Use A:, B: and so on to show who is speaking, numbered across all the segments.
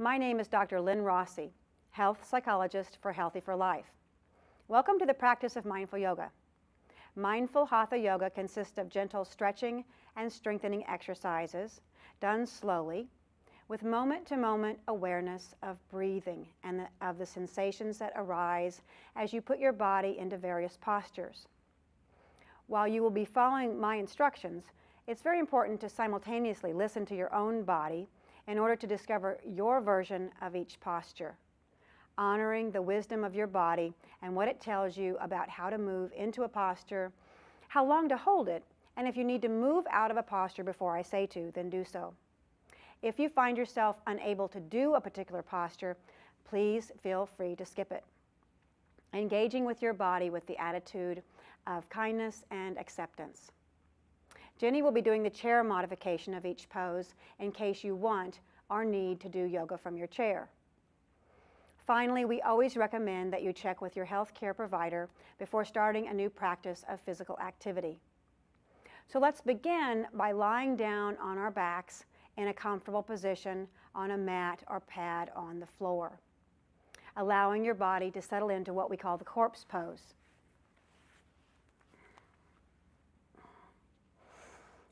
A: My name is Dr. Lynn Rossy, health psychologist for Healthy for Life. Welcome to the practice of mindful yoga. Mindful Hatha yoga consists of gentle stretching and strengthening exercises done slowly with moment-to-moment awareness of breathing and of the sensations that arise as you put your body into various postures. While you will be following my instructions, it's very important to simultaneously listen to your own body in order to discover your version of each posture, honoring the wisdom of your body and what it tells you about how to move into a posture, how long to hold it, and if you need to move out of a posture before I say to, then do so. If you find yourself unable to do a particular posture, please feel free to skip it. Engaging with your body with the attitude of kindness and acceptance. Jenny will be doing the chair modification of each pose in case you want or need to do yoga from your chair. Finally, we always recommend that you check with your healthcare provider before starting a new practice of physical activity. So let's begin by lying down on our backs in a comfortable position on a mat or pad on the floor, allowing your body to settle into what we call the corpse pose.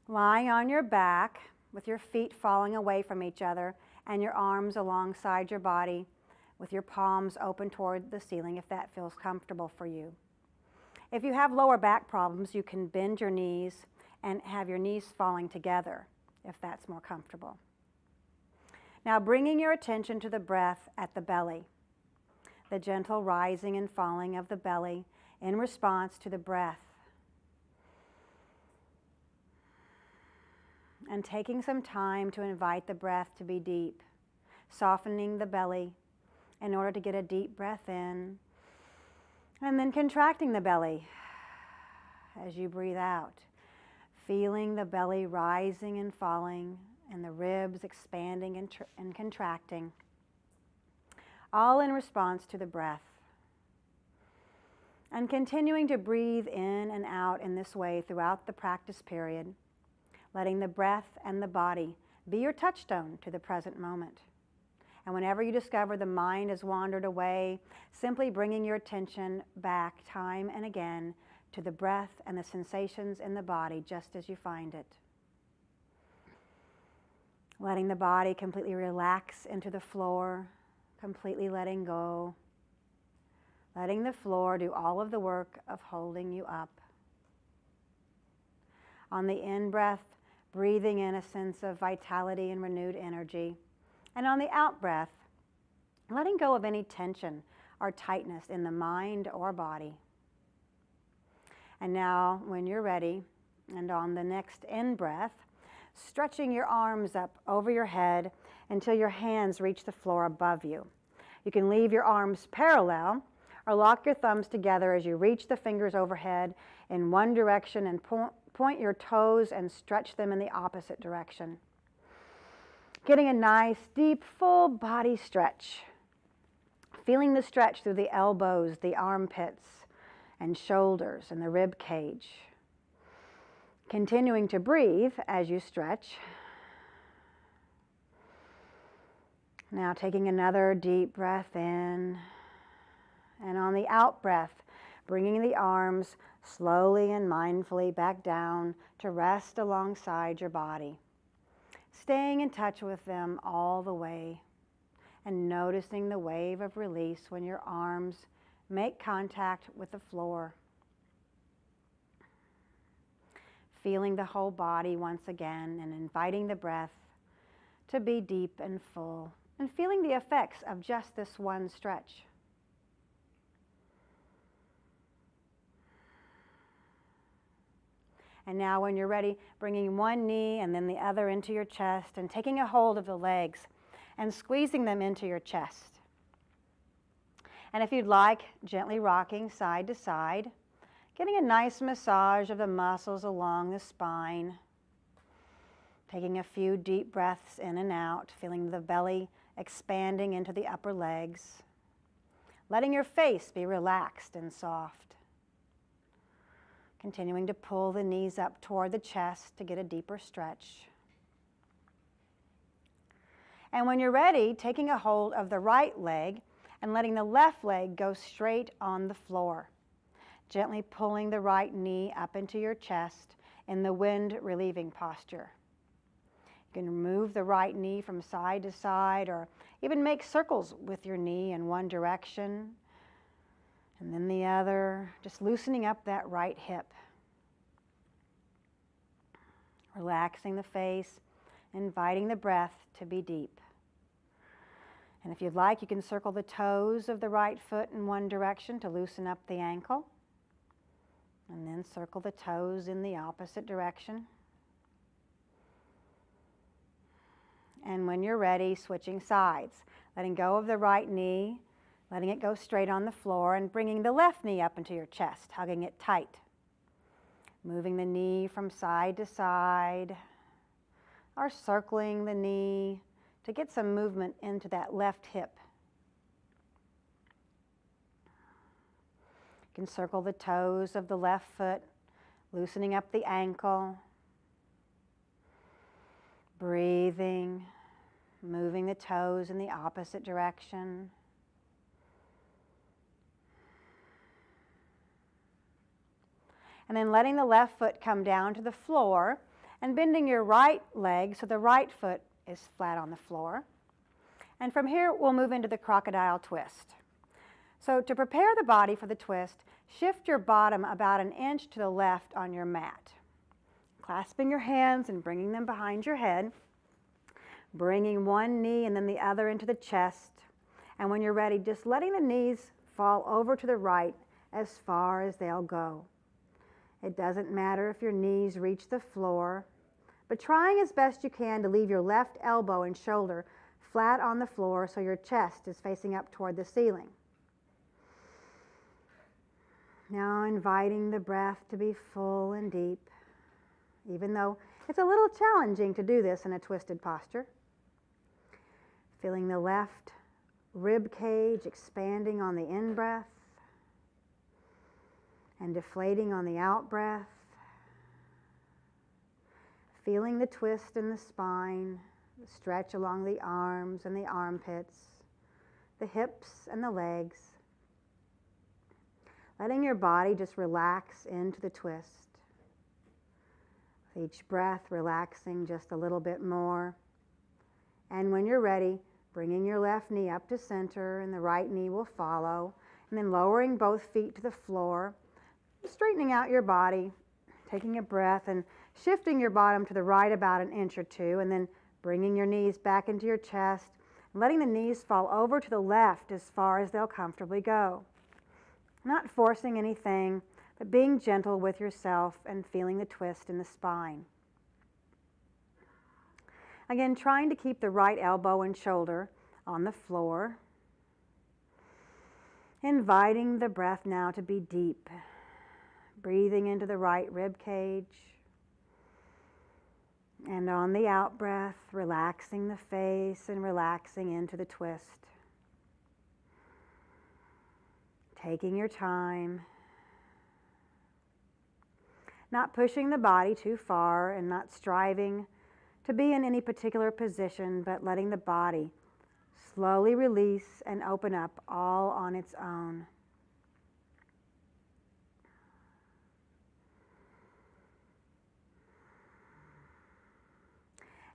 A: Lying on your back with your feet falling away from each other and your arms alongside your body with your palms open toward the ceiling if that feels comfortable for you. If you have lower back problems, you can bend your knees and have your knees falling together if that's more comfortable. Now bringing your attention to the breath at the belly, the gentle rising and falling of the belly in response to the breath. And taking some time to invite the breath to be deep, softening the belly in order to get a deep breath in, and then contracting the belly as you breathe out, feeling the belly rising and falling and the ribs expanding and contracting, all in response to the breath. And continuing to breathe in and out in this way throughout the practice period, letting the breath and the body be your touchstone to the present moment. And whenever you discover the mind has wandered away, simply bringing your attention back time and again to the breath and the sensations in the body just as you find it. Letting the body completely relax into the floor, completely letting go. Letting the floor do all of the work of holding you up. On the in-breath, breathing in a sense of vitality and renewed energy. And on the out-breath, letting go of any tension or tightness in the mind or body. And now, when you're ready, and on the next in-breath, stretching your arms up over your head until your hands reach the floor above you. You can leave your arms parallel or lock your thumbs together as you reach the fingers overhead in one direction and point your toes and stretch them in the opposite direction. Getting a nice, deep, full body stretch. Feeling the stretch through the elbows, the armpits, and shoulders, and the rib cage. Continuing to breathe as you stretch. Now taking another deep breath in. And on the out breath, bringing the arms slowly and mindfully back down to rest alongside your body. Staying in touch with them all the way and noticing the wave of release when your arms make contact with the floor. Feeling the whole body once again and inviting the breath to be deep and full and feeling the effects of just this one stretch. And now when you're ready, bringing one knee and then the other into your chest and taking a hold of the legs and squeezing them into your chest. And if you'd like, gently rocking side to side, getting a nice massage of the muscles along the spine. Taking a few deep breaths in and out, feeling the belly expanding into the upper legs. Letting your face be relaxed and soft. Continuing to pull the knees up toward the chest to get a deeper stretch. And when you're ready, taking a hold of the right leg and letting the left leg go straight on the floor. Gently pulling the right knee up into your chest in the wind relieving posture. You can move the right knee from side to side or even make circles with your knee in one direction and then the other, just loosening up that right hip. Relaxing the face, inviting the breath to be deep. And if you'd like, you can circle the toes of the right foot in one direction to loosen up the ankle. And then circle the toes in the opposite direction. And when you're ready, switching sides, letting go of the right knee, letting it go straight on the floor, and bringing the left knee up into your chest, hugging it tight. Moving the knee from side to side, or circling the knee to get some movement into that left hip. You can circle the toes of the left foot, loosening up the ankle, breathing, moving the toes in the opposite direction. And then letting the left foot come down to the floor and bending your right leg so the right foot is flat on the floor. And from here, we'll move into the crocodile twist. So to prepare the body for the twist, shift your bottom about an inch to the left on your mat. Clasping your hands and bringing them behind your head. Bringing one knee and then the other into the chest. And when you're ready, just letting the knees fall over to the right as far as they'll go. It doesn't matter if your knees reach the floor, but trying as best you can to leave your left elbow and shoulder flat on the floor so your chest is facing up toward the ceiling. Now inviting the breath to be full and deep, even though it's a little challenging to do this in a twisted posture. Feeling the left rib cage expanding on the in-breath and deflating on the out-breath. Feeling the twist in the spine, the stretch along the arms and the armpits, the hips and the legs. Letting your body just relax into the twist. With each breath, relaxing just a little bit more. And when you're ready, bringing your left knee up to center and the right knee will follow. And then lowering both feet to the floor, straightening out your body, taking a breath and shifting your bottom to the right about an inch or two, and then bringing your knees back into your chest, and letting the knees fall over to the left as far as they'll comfortably go. Not forcing anything, but being gentle with yourself and feeling the twist in the spine. Again, trying to keep the right elbow and shoulder on the floor. Inviting the breath now to be deep. Breathing into the right rib cage. And on the out breath, relaxing the face and relaxing into the twist. Taking your time. Not pushing the body too far and not striving to be in any particular position, but letting the body slowly release and open up all on its own.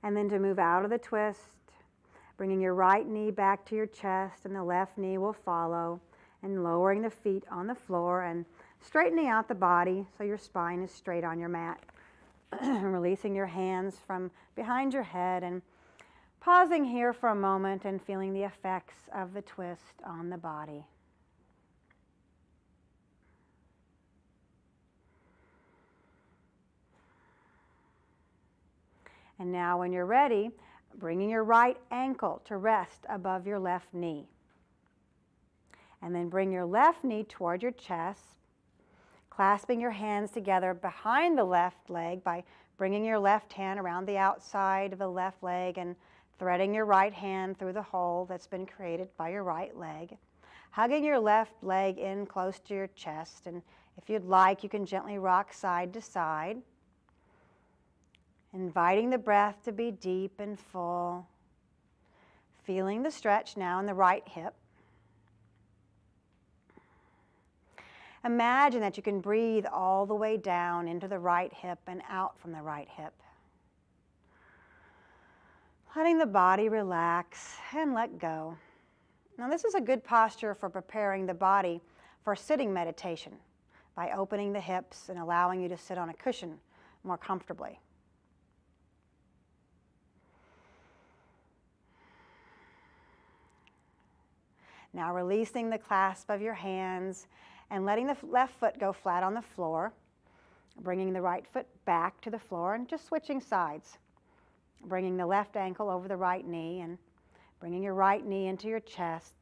A: And then to move out of the twist, bringing your right knee back to your chest and the left knee will follow, and lowering the feet on the floor and straightening out the body so your spine is straight on your mat. Releasing your hands from behind your head and pausing here for a moment and feeling the effects of the twist on the body. And now when you're ready, bringing your right ankle to rest above your left knee. And then bring your left knee toward your chest, clasping your hands together behind the left leg by bringing your left hand around the outside of the left leg and threading your right hand through the hole that's been created by your right leg. Hugging your left leg in close to your chest, and if you'd like, you can gently rock side to side. Inviting the breath to be deep and full. Feeling the stretch now in the right hip. Imagine that you can breathe all the way down into the right hip and out from the right hip. Letting the body relax and let go. Now this is a good posture for preparing the body for sitting meditation by opening the hips and allowing you to sit on a cushion more comfortably. Now releasing the clasp of your hands and letting the left foot go flat on the floor, bringing the right foot back to the floor and just switching sides. Bringing the left ankle over the right knee and bringing your right knee into your chest,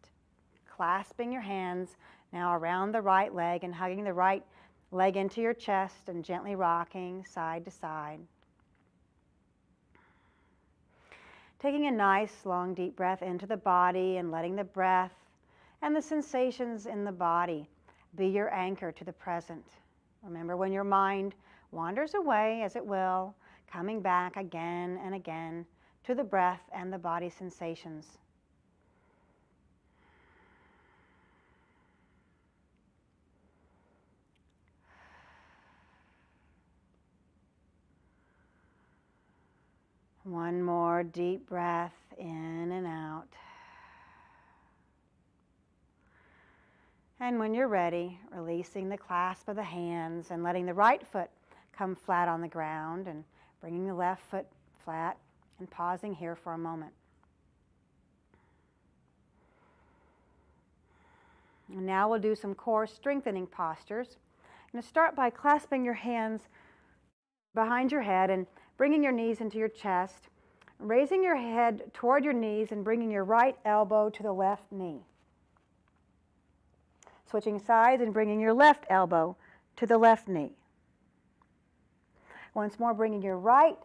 A: clasping your hands now around the right leg and hugging the right leg into your chest and gently rocking side to side. Taking a nice long deep breath into the body and letting the breath and the sensations in the body be your anchor to the present. Remember, when your mind wanders away, as it will, coming back again and again to the breath and the body sensations. One more deep breath in and out. And when you're ready, releasing the clasp of the hands and letting the right foot come flat on the ground and bringing the left foot flat and pausing here for a moment. And now we'll do some core strengthening postures. I'm going to start by clasping your hands behind your head and bringing your knees into your chest, raising your head toward your knees and bringing your right elbow to the left knee. Switching sides and bringing your left elbow to the left knee. Once more, bringing your right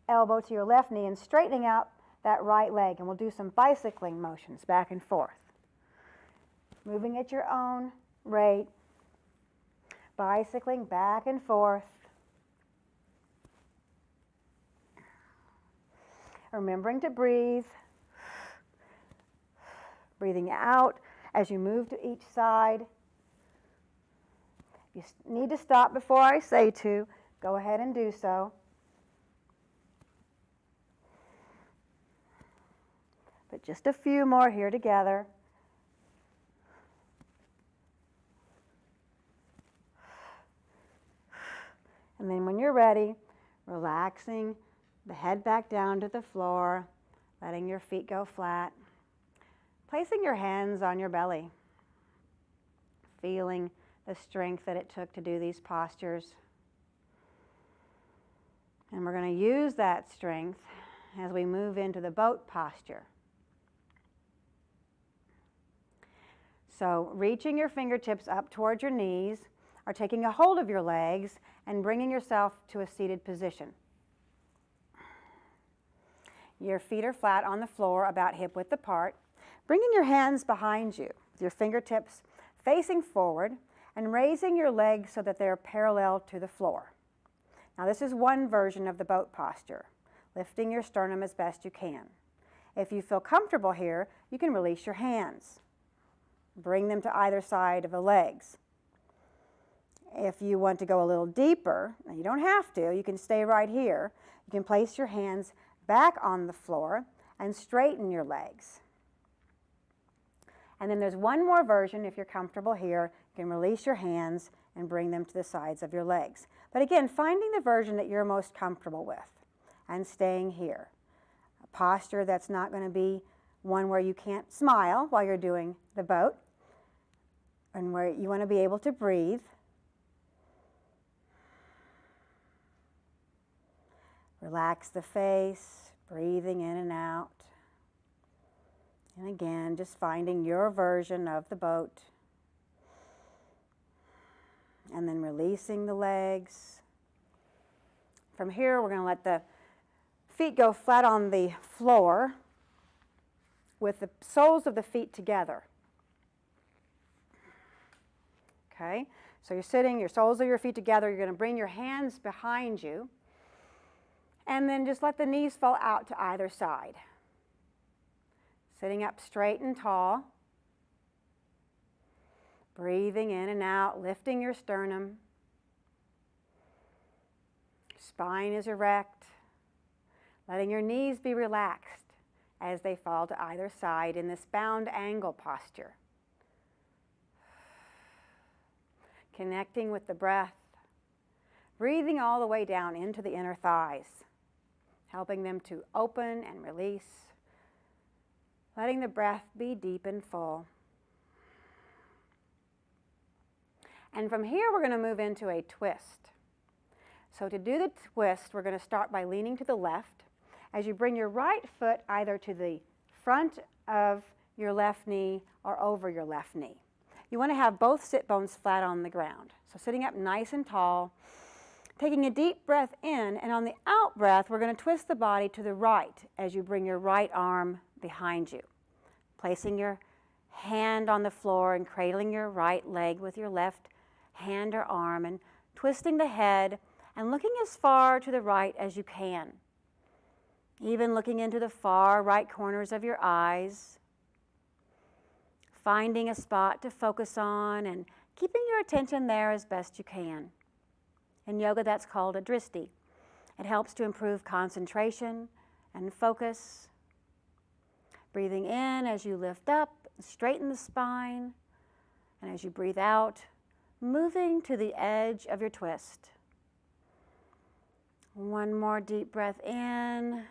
A: elbow to your left knee and straightening out that right leg. And we'll do some bicycling motions back and forth. Moving at your own rate. Bicycling back and forth. Remembering to breathe. Breathing out as you move to each side. If you need to stop before I say to, go ahead and do so. But just a few more here together. And then when you're ready, relaxing the head back down to the floor, letting your feet go flat. Placing your hands on your belly, feeling the strength that it took to do these postures. And we're going to use that strength as we move into the boat posture. So reaching your fingertips up towards your knees or taking a hold of your legs and bringing yourself to a seated position. Your feet are flat on the floor, about hip width apart. Bringing your hands behind you, with your fingertips facing forward and raising your legs so that they're parallel to the floor. Now this is one version of the boat posture, lifting your sternum as best you can. If you feel comfortable here, you can release your hands. Bring them to either side of the legs. If you want to go a little deeper, now you don't have to, you can stay right here. You can place your hands back on the floor and straighten your legs. And then there's one more version. If you're comfortable here, you can release your hands and bring them to the sides of your legs. But again, finding the version that you're most comfortable with and staying here. A posture that's not going to be one where you can't smile while you're doing the boat and where you want to be able to breathe. Relax the face, breathing in and out. And again, just finding your version of the boat. And then releasing the legs. From here, we're going to let the feet go flat on the floor with the soles of the feet together. Okay, so you're sitting, your soles of your feet together. You're going to bring your hands behind you. And then just let the knees fall out to either side. Sitting up straight and tall. Breathing in and out, lifting your sternum. Spine is erect. Letting your knees be relaxed as they fall to either side in this bound angle posture. Connecting with the breath. Breathing all the way down into the inner thighs. Helping them to open and release. Letting the breath be deep and full. And from here, we're going to move into a twist. So to do the twist, we're going to start by leaning to the left as you bring your right foot either to the front of your left knee or over your left knee. You want to have both sit bones flat on the ground. So sitting up nice and tall, taking a deep breath in, and on the out breath, we're going to twist the body to the right as you bring your right arm behind you. Placing your hand on the floor and cradling your right leg with your left hand or arm and twisting the head and looking as far to the right as you can. Even looking into the far right corners of your eyes. Finding a spot to focus on and keeping your attention there as best you can. In yoga, that's called a dristi. It helps to improve concentration and focus. Breathing in as you lift up, straighten the spine, and as you breathe out, moving to the edge of your twist. One more deep breath in.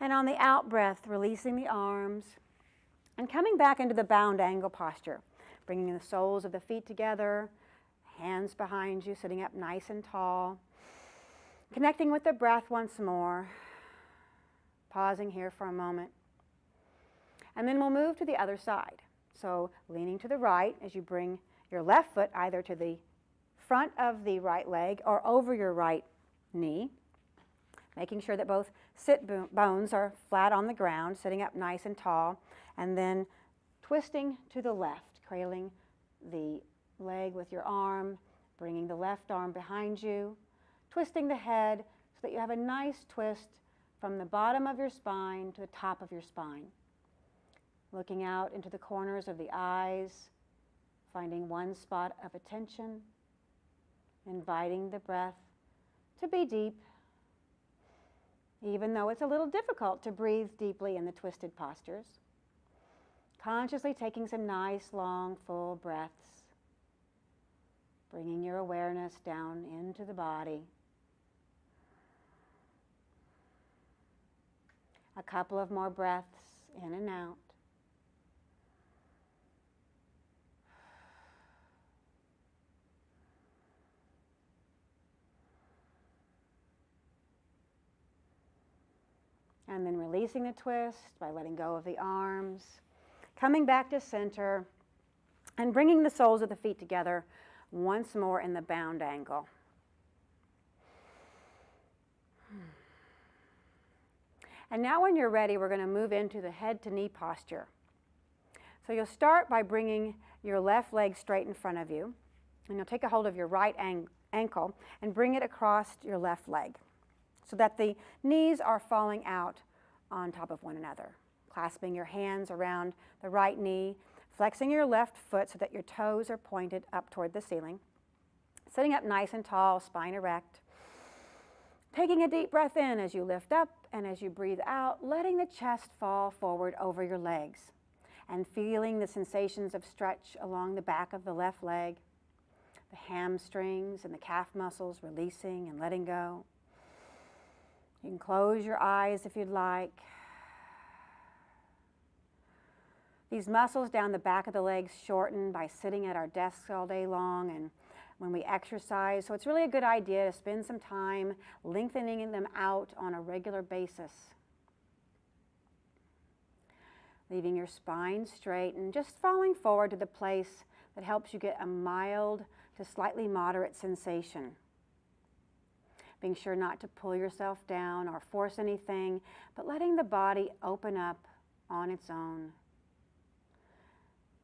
A: And on the out breath, releasing the arms and coming back into the bound angle posture, bringing the soles of the feet together, hands behind you, sitting up nice and tall. Connecting with the breath once more. Pausing here for a moment. And then we'll move to the other side. So leaning to the right as you bring your left foot either to the front of the right leg or over your right knee. Making sure that both sit bones are flat on the ground, sitting up nice and tall. And then twisting to the left, cradling the leg with your arm, bringing the left arm behind you. Twisting the head so that you have a nice twist from the bottom of your spine to the top of your spine. Looking out into the corners of the eyes, finding one spot of attention, inviting the breath to be deep, even though it's a little difficult to breathe deeply in the twisted postures. Consciously taking some nice, long, full breaths, bringing your awareness down into the body. A couple of more breaths in and out. And then releasing the twist by letting go of the arms, coming back to center, and bringing the soles of the feet together once more in the bound angle. And now when you're ready, we're going to move into the head to knee posture. So you'll start by bringing your left leg straight in front of you, and you'll take a hold of your right ankle and bring it across your left leg so that the knees are falling out on top of one another. Clasping your hands around the right knee, flexing your left foot so that your toes are pointed up toward the ceiling. Sitting up nice and tall, spine erect. Taking a deep breath in as you lift up and as you breathe out, letting the chest fall forward over your legs and feeling the sensations of stretch along the back of the left leg, the hamstrings and the calf muscles releasing and letting go. You can close your eyes if you'd like. These muscles down the back of the legs shorten by sitting at our desks all day long and when we exercise. So it's really a good idea to spend some time lengthening them out on a regular basis. Leaving your spine straight and just falling forward to the place that helps you get a mild to slightly moderate sensation. Being sure not to pull yourself down or force anything, but letting the body open up on its own.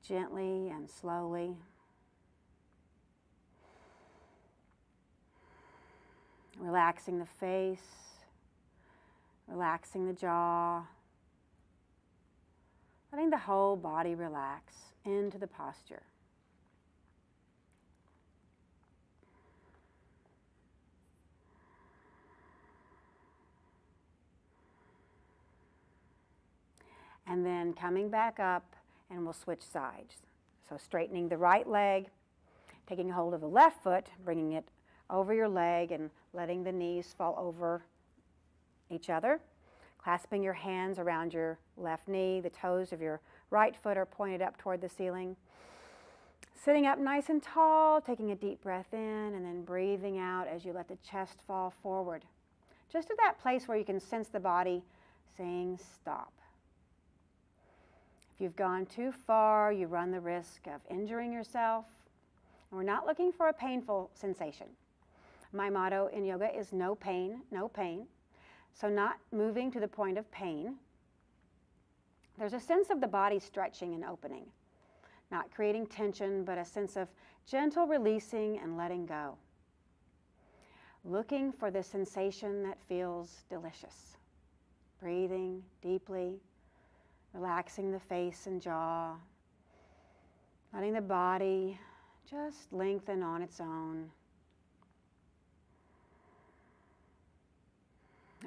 A: Gently and slowly. Relaxing the face, relaxing the jaw, letting the whole body relax into the posture. And then coming back up, and we'll switch sides. So straightening the right leg, taking hold of the left foot, bringing it over your leg and letting the knees fall over each other. Clasping your hands around your left knee, the toes of your right foot are pointed up toward the ceiling. Sitting up nice and tall, taking a deep breath in and then breathing out as you let the chest fall forward. Just to that place where you can sense the body saying stop. If you've gone too far, you run the risk of injuring yourself. And we're not looking for a painful sensation. My motto in yoga is no pain, no pain. So not moving to the point of pain. There's a sense of the body stretching and opening. Not creating tension, but a sense of gentle releasing and letting go. Looking for the sensation that feels delicious. Breathing deeply. Relaxing the face and jaw, letting the body just lengthen on its own.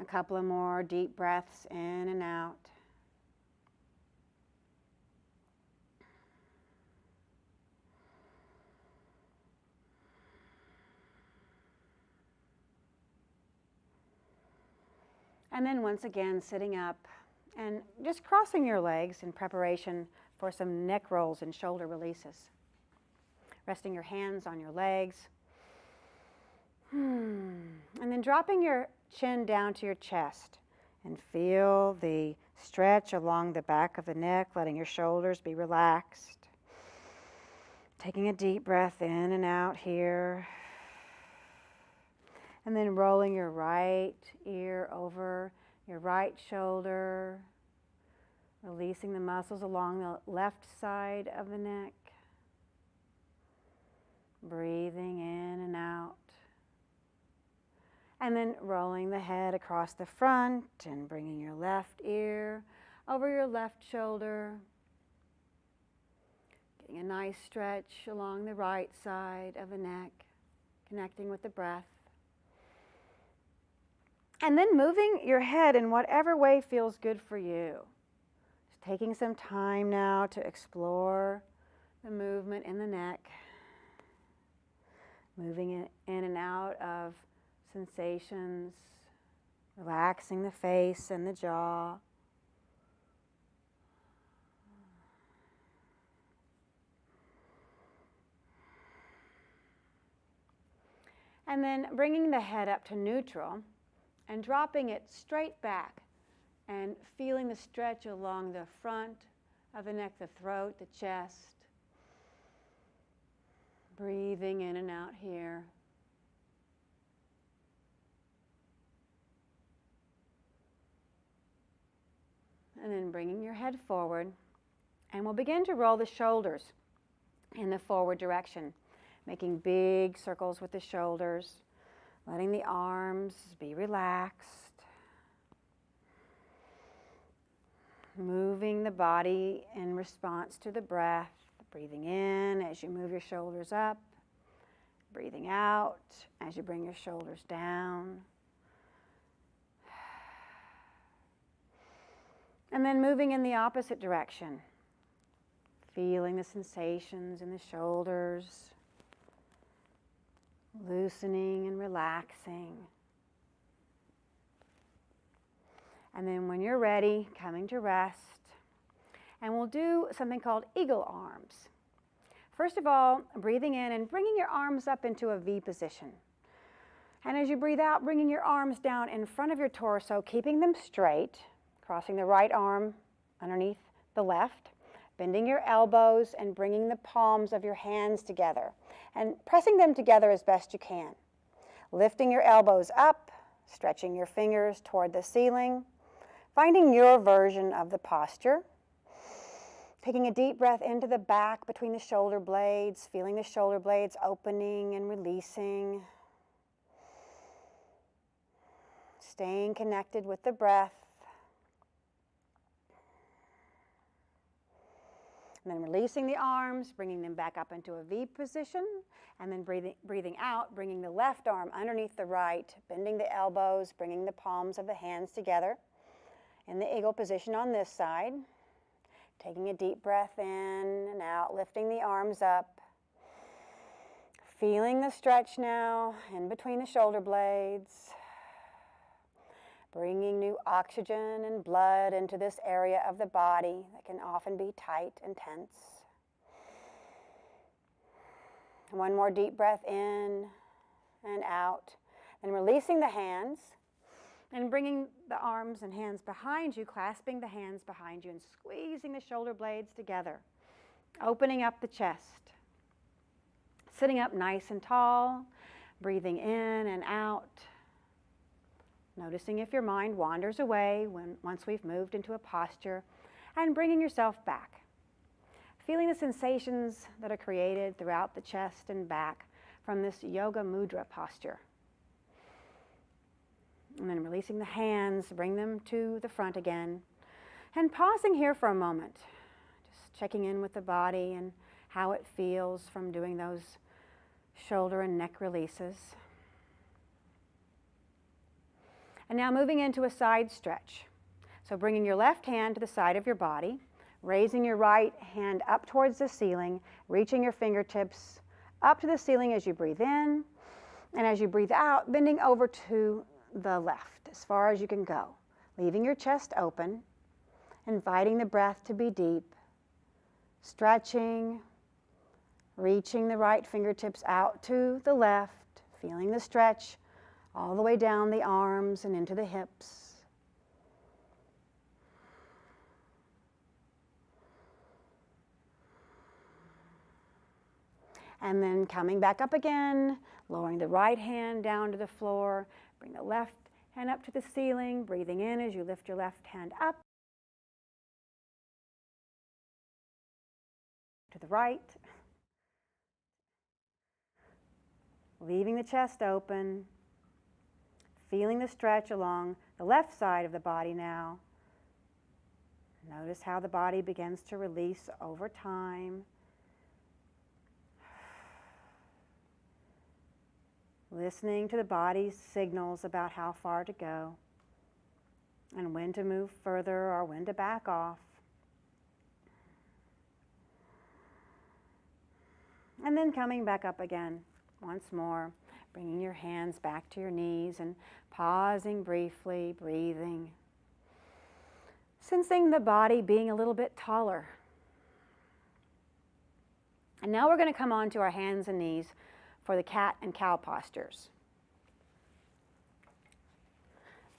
A: A couple of more deep breaths in and out. And then once again, sitting up and just crossing your legs in preparation for some neck rolls and shoulder releases. Resting your hands on your legs. And then dropping your chin down to your chest and feel the stretch along the back of the neck, letting your shoulders be relaxed. Taking a deep breath in and out here. And then rolling your right ear over your right shoulder, releasing the muscles along the left side of the neck. Breathing in and out. And then rolling the head across the front and bringing your left ear over your left shoulder. Getting a nice stretch along the right side of the neck, connecting with the breath. And then moving your head in whatever way feels good for you. Just taking some time now to explore the movement in the neck. Moving it in and out of sensations. Relaxing the face and the jaw. And then bringing the head up to neutral. And dropping it straight back and feeling the stretch along the front of the neck, the throat, the chest. Breathing in and out here. And then bringing your head forward. And we'll begin to roll the shoulders in the forward direction, making big circles with the shoulders. Letting the arms be relaxed. Moving the body in response to the breath. Breathing in as you move your shoulders up. Breathing out as you bring your shoulders down. And then moving in the opposite direction. Feeling the sensations in the shoulders. Loosening and relaxing. And then when you're ready, coming to rest. And we'll do something called eagle arms. First of all, breathing in and bringing your arms up into a V position. And as you breathe out, bringing your arms down in front of your torso, keeping them straight, crossing the right arm underneath the left. Bending your elbows and bringing the palms of your hands together and pressing them together as best you can. Lifting your elbows up, stretching your fingers toward the ceiling, finding your version of the posture. Taking a deep breath into the back between the shoulder blades, feeling the shoulder blades opening and releasing. Staying connected with the breath. And then releasing the arms, bringing them back up into a V position, and then breathing out, bringing the left arm underneath the right, bending the elbows, bringing the palms of the hands together in the eagle position on this side. Taking a deep breath in and out, lifting the arms up. Feeling the stretch now in between the shoulder blades. Bringing new oxygen and blood into this area of the body that can often be tight and tense. One more deep breath in and out. And releasing the hands and bringing the arms and hands behind you, clasping the hands behind you and squeezing the shoulder blades together. Opening up the chest. Sitting up nice and tall, breathing in and out. Noticing if your mind wanders away once we've moved into a posture, and bringing yourself back. Feeling the sensations that are created throughout the chest and back from this yoga mudra posture. And then releasing the hands, bring them to the front again. And pausing here for a moment, just checking in with the body and how it feels from doing those shoulder and neck releases. And now moving into a side stretch. So bringing your left hand to the side of your body, raising your right hand up towards the ceiling, reaching your fingertips up to the ceiling as you breathe in, and as you breathe out, bending over to the left as far as you can go, leaving your chest open, inviting the breath to be deep, stretching, reaching the right fingertips out to the left, feeling the stretch all the way down the arms and into the hips. And then coming back up again, lowering the right hand down to the floor, bring the left hand up to the ceiling, breathing in as you lift your left hand up to the right. Leaving the chest open, feeling the stretch along the left side of the body now. Notice how the body begins to release over time. Listening to the body's signals about how far to go and when to move further or when to back off. And then coming back up again once more, bringing your hands back to your knees and pausing briefly, breathing. Sensing the body being a little bit taller. And now we're going to come on to our hands and knees for the cat and cow postures.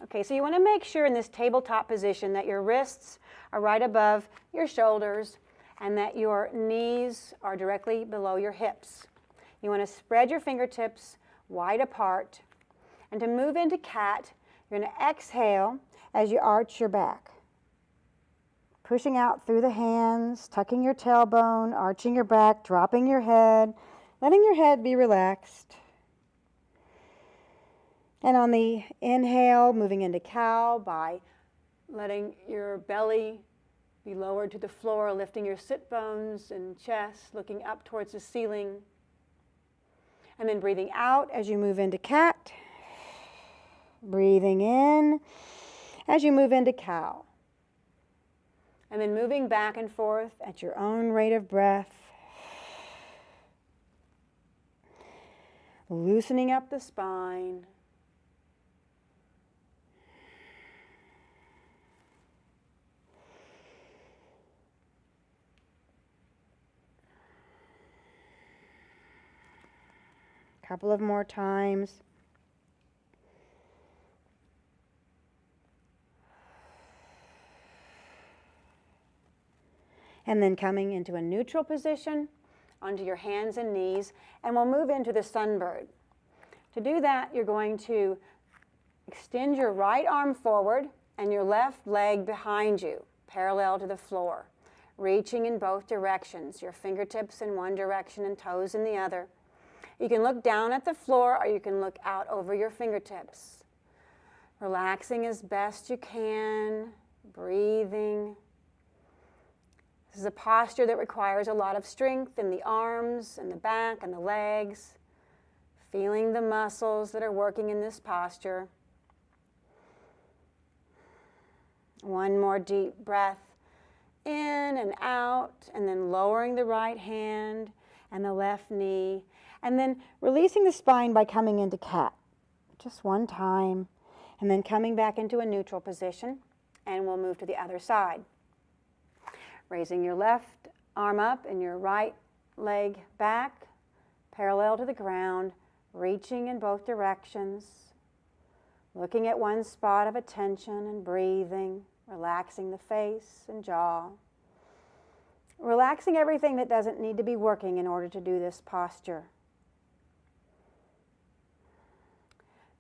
A: Okay, so you want to make sure in this tabletop position that your wrists are right above your shoulders and that your knees are directly below your hips. You want to spread your fingertips wide apart. And to move into cat, you're going to exhale as you arch your back. Pushing out through the hands, tucking your tailbone, arching your back, dropping your head, letting your head be relaxed. And on the inhale, moving into cow by letting your belly be lowered to the floor, lifting your sit bones and chest, looking up towards the ceiling. And then breathing out as you move into cat. Breathing in as you move into cow. And then moving back and forth at your own rate of breath. Loosening up the spine. Couple of more times. And then coming into a neutral position onto your hands and knees, and we'll move into the sunbird. To do that, you're going to extend your right arm forward and your left leg behind you, parallel to the floor, reaching in both directions, your fingertips in one direction and toes in the other. You can look down at the floor or you can look out over your fingertips. Relaxing as best you can, breathing. This is a posture that requires a lot of strength in the arms and the back and the legs. Feeling the muscles that are working in this posture. One more deep breath in and out, and then lowering the right hand and the left knee, and then releasing the spine by coming into cat. Just one time, and then coming back into a neutral position, and we'll move to the other side. Raising your left arm up and your right leg back, parallel to the ground, reaching in both directions, looking at one spot of attention and breathing, relaxing the face and jaw. Relaxing everything that doesn't need to be working in order to do this posture.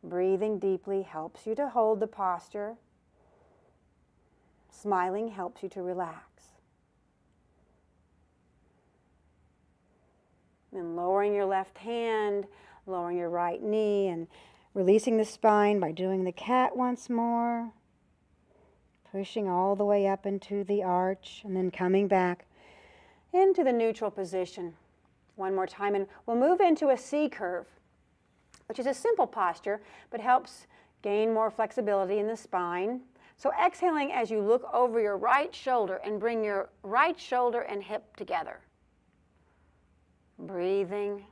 A: Breathing deeply helps you to hold the posture. Smiling helps you to relax. Then lowering your left hand, lowering your right knee, and releasing the spine by doing the cat once more. Pushing all the way up into the arch, and then coming back into the neutral position. One more time, and we'll move into a C curve, which is a simple posture, but helps gain more flexibility in the spine. So exhaling as you look over your right shoulder and bring your right shoulder and hip together. Breathing.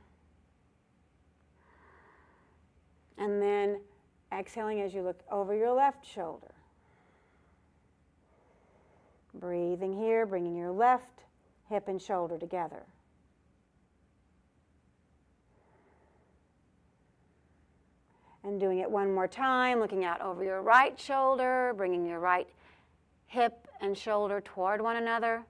A: And then exhaling as you look over your left shoulder. Breathing here, bringing your left hip and shoulder together. And doing it one more time, looking out over your right shoulder, bringing your right hip and shoulder toward one another.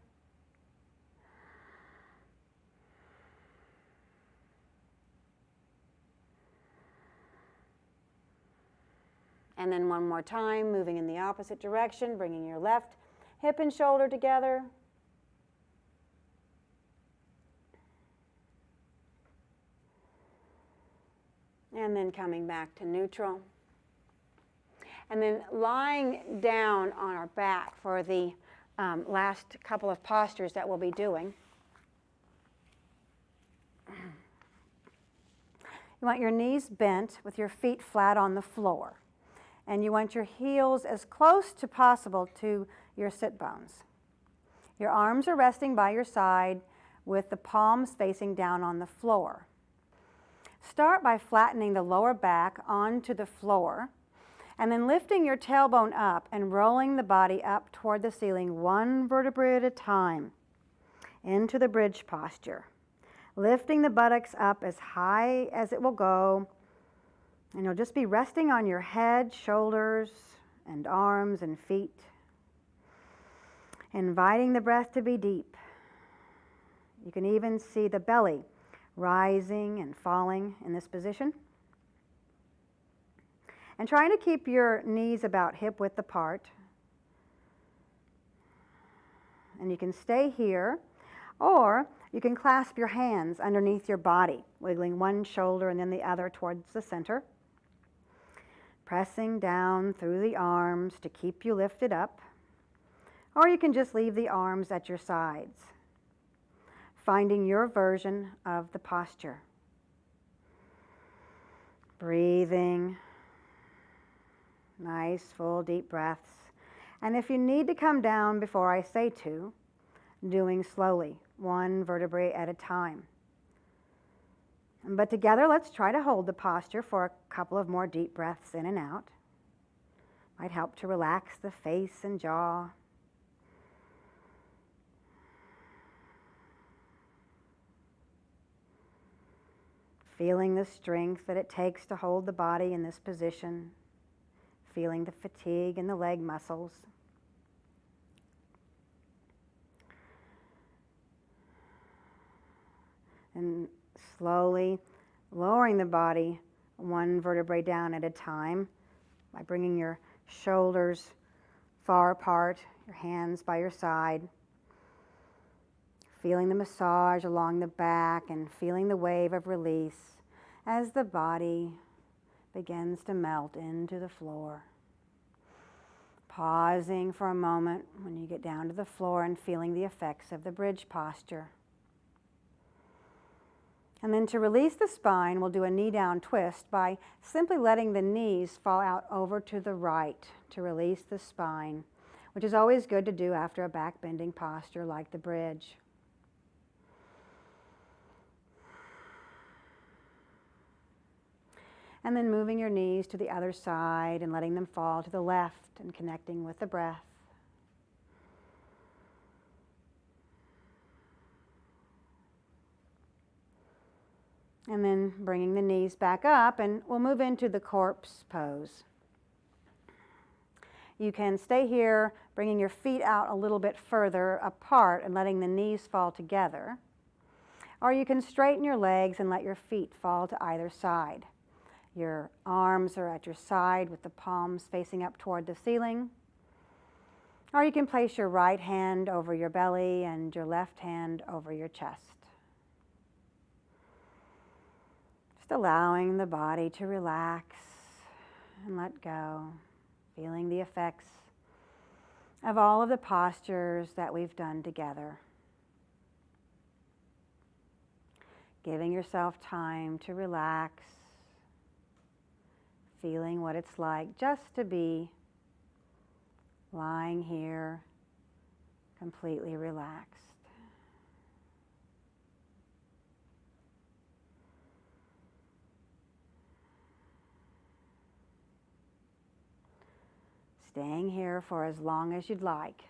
A: And then one more time, moving in the opposite direction, bringing your left hip and shoulder together. And then coming back to neutral. And then lying down on our back for the last couple of postures that we'll be doing. You want your knees bent with your feet flat on the floor. And you want your heels as close to possible to your sit bones. Your arms are resting by your side with the palms facing down on the floor. Start by flattening the lower back onto the floor, and then lifting your tailbone up and rolling the body up toward the ceiling one vertebrae at a time into the bridge posture. Lifting the buttocks up as high as it will go. And you'll just be resting on your head, shoulders, and arms and feet. Inviting the breath to be deep. You can even see the belly rising and falling in this position. And trying to keep your knees about hip width apart. And you can stay here, or you can clasp your hands underneath your body, wiggling one shoulder and then the other towards the center. Pressing down through the arms to keep you lifted up. Or you can just leave the arms at your sides, finding your version of the posture. Breathing. Nice, full, deep breaths. And if you need to come down before I say to, doing slowly, one vertebrae at a time. But together, let's try to hold the posture for a couple of more deep breaths in and out. Might help to relax the face and jaw. Feeling the strength that it takes to hold the body in this position. Feeling the fatigue in the leg muscles. And slowly lowering the body one vertebrae down at a time by bringing your shoulders far apart, your hands by your side. Feeling the massage along the back and feeling the wave of release as the body begins to melt into the floor. Pausing for a moment when you get down to the floor and feeling the effects of the bridge posture. And then to release the spine, we'll do a knee down twist by simply letting the knees fall out over to the right to release the spine, which is always good to do after a back bending posture like the bridge. And then moving your knees to the other side and letting them fall to the left and connecting with the breath. And then bringing the knees back up, and we'll move into the corpse pose. You can stay here, bringing your feet out a little bit further apart and letting the knees fall together. Or you can straighten your legs and let your feet fall to either side. Your arms are at your side with the palms facing up toward the ceiling. Or you can place your right hand over your belly and your left hand over your chest. Just allowing the body to relax and let go, feeling the effects of all of the postures that we've done together. Giving yourself time to relax, feeling what it's like just to be lying here completely relaxed. Staying here for as long as you'd like.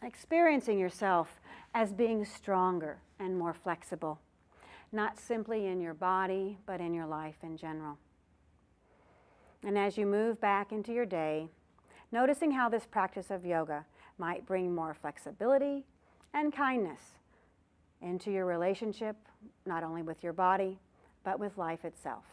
A: Experiencing yourself as being stronger and more flexible, not simply in your body, but in your life in general. And as you move back into your day, noticing how this practice of yoga might bring more flexibility and kindness into your relationship, not only with your body, but with life itself.